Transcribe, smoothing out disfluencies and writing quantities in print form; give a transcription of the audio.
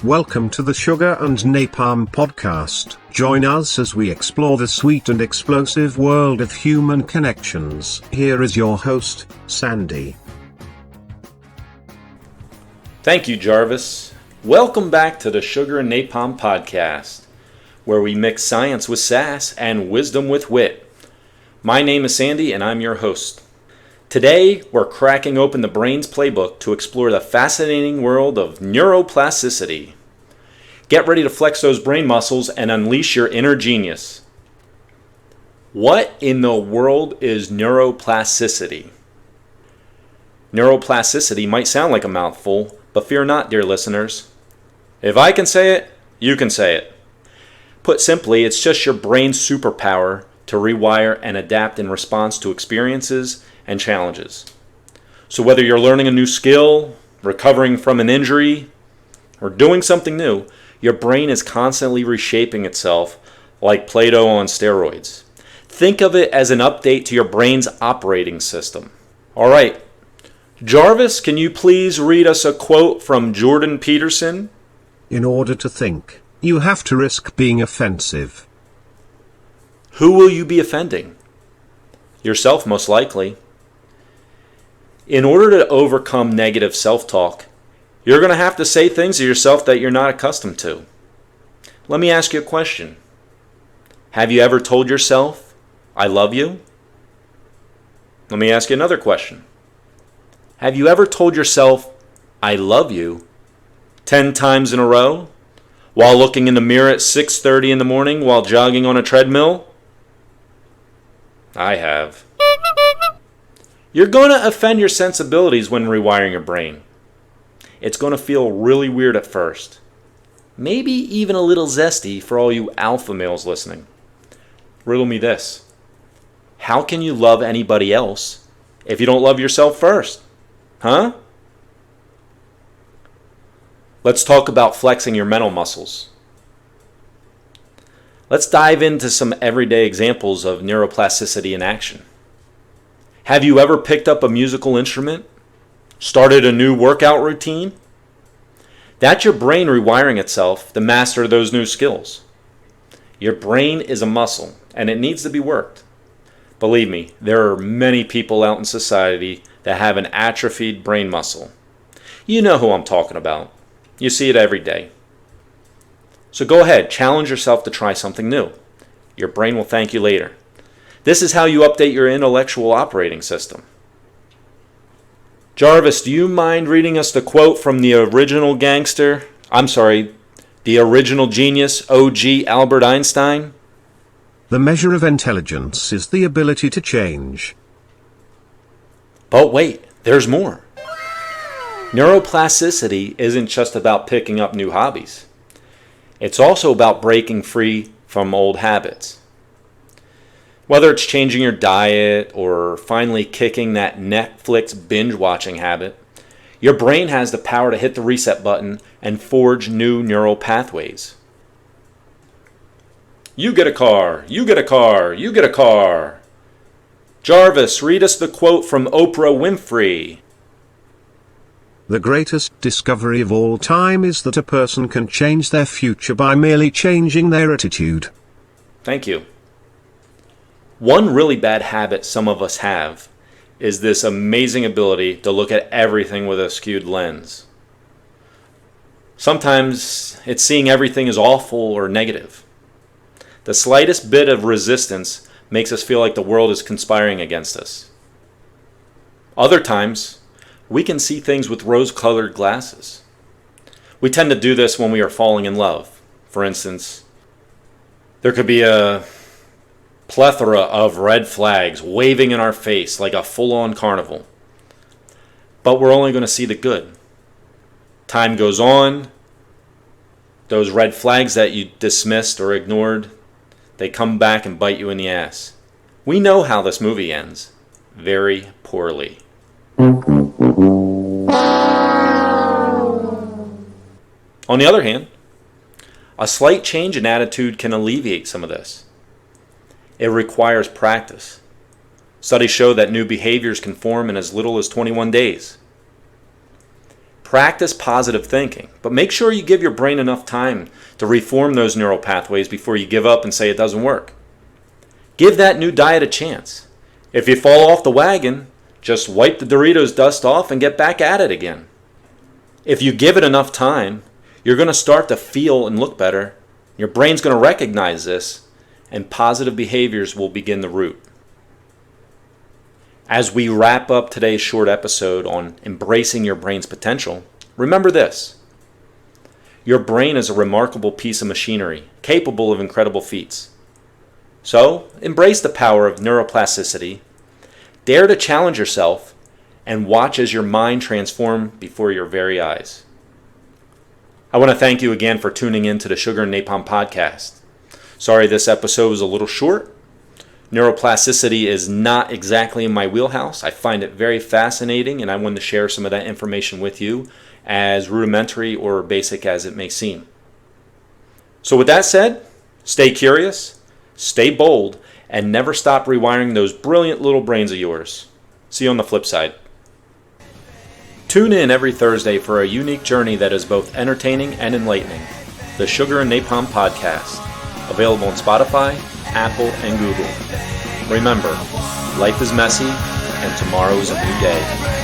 Welcome to the Sugar and Napalm Podcast. Join us as we explore the sweet and explosive world of human connections. Here is your host, Sandy. Thank you, Jarvis. Welcome back to the Sugar and Napalm Podcast, where we mix science with sass and wisdom with wit. My name is Sandy, and I'm your host. Today, we're cracking open the brain's playbook to explore the fascinating world of neuroplasticity. Get ready to flex those brain muscles and unleash your inner genius. What in the world is neuroplasticity? Neuroplasticity might sound like a mouthful, but fear not, dear listeners. If I can say it, you can say it. Put simply, it's just your brain's superpower to rewire and adapt in response to experiences and challenges. So whether you're learning a new skill, recovering from an injury, or doing something new, your brain is constantly reshaping itself like Play-Doh on steroids. Think of it as an update to your brain's operating system. All right, Jarvis, can you please read us a quote from Jordan Peterson? In order to think, you have to risk being offensive. Who will you be offending? Yourself, most likely. In order to overcome negative self-talk, you're going to have to say things to yourself that you're not accustomed to. Let me ask you a question. Have you ever told yourself, I love you? Let me ask you another question. Have you ever told yourself, I love you, 10 times in a row, while looking in the mirror at 6:30 in the morning while jogging on a treadmill? I have. You're going to offend your sensibilities when rewiring your brain. It's going to feel really weird at first. Maybe even a little zesty for all you alpha males listening. Riddle me this. How can you love anybody else if you don't love yourself first? Huh? Let's talk about flexing your mental muscles. Let's dive into some everyday examples of neuroplasticity in action. Have you ever picked up a musical instrument? Started a new workout routine? That's your brain rewiring itself to master those new skills. Your brain is a muscle, and it needs to be worked. Believe me, there are many people out in society that have an atrophied brain muscle. You know who I'm talking about. You see it every day. So go ahead, challenge yourself to try something new. Your brain will thank you later. This is how you update your intellectual operating system. Jarvis, do you mind reading us the quote from the original genius, OG Albert Einstein? The measure of intelligence is the ability to change. But wait, there's more. Neuroplasticity isn't just about picking up new hobbies. It's also about breaking free from old habits. Whether it's changing your diet or finally kicking that Netflix binge-watching habit, your brain has the power to hit the reset button and forge new neural pathways. You get a car, you get a car, you get a car. Jarvis, read us the quote from Oprah Winfrey. The greatest discovery of all time is that a person can change their future by merely changing their attitude. Thank you. One really bad habit some of us have is this amazing ability to look at everything with a skewed lens. Sometimes it's seeing everything as awful or negative. The slightest bit of resistance makes us feel like the world is conspiring against us. Other times, we can see things with rose-colored glasses. We tend to do this when we are falling in love. For instance, there could be a plethora of red flags waving in our face like a full-on carnival. But we're only going to see the good. Time goes on. Those red flags that you dismissed or ignored, they come back and bite you in the ass. We know how this movie ends. Very poorly. On the other hand, a slight change in attitude can alleviate some of this. It requires practice. Studies show that new behaviors can form in as little as 21 days. Practice positive thinking, but make sure you give your brain enough time to reform those neural pathways before you give up and say it doesn't work. Give that new diet a chance. If you fall off the wagon, just wipe the Doritos dust off and get back at it again. If you give it enough time, you're going to start to feel and look better. Your brain's going to recognize this, and positive behaviors will begin to root. As we wrap up today's short episode on embracing your brain's potential, remember this. Your brain is a remarkable piece of machinery, capable of incredible feats. So, embrace the power of neuroplasticity, dare to challenge yourself, and watch as your mind transforms before your very eyes. I want to thank you again for tuning in to the Sugar and Napalm Podcast. Sorry this episode was a little short. Neuroplasticity is not exactly in my wheelhouse. I find it very fascinating, and I wanted to share some of that information with you, as rudimentary or basic as it may seem. So with that said, stay curious, stay bold, and never stop rewiring those brilliant little brains of yours. See you on the flip side. Tune in every Thursday for a unique journey that is both entertaining and enlightening. The Sugar and Napalm Podcast. Available on Spotify, Apple, and Google. Remember, life is messy, and tomorrow is a new day.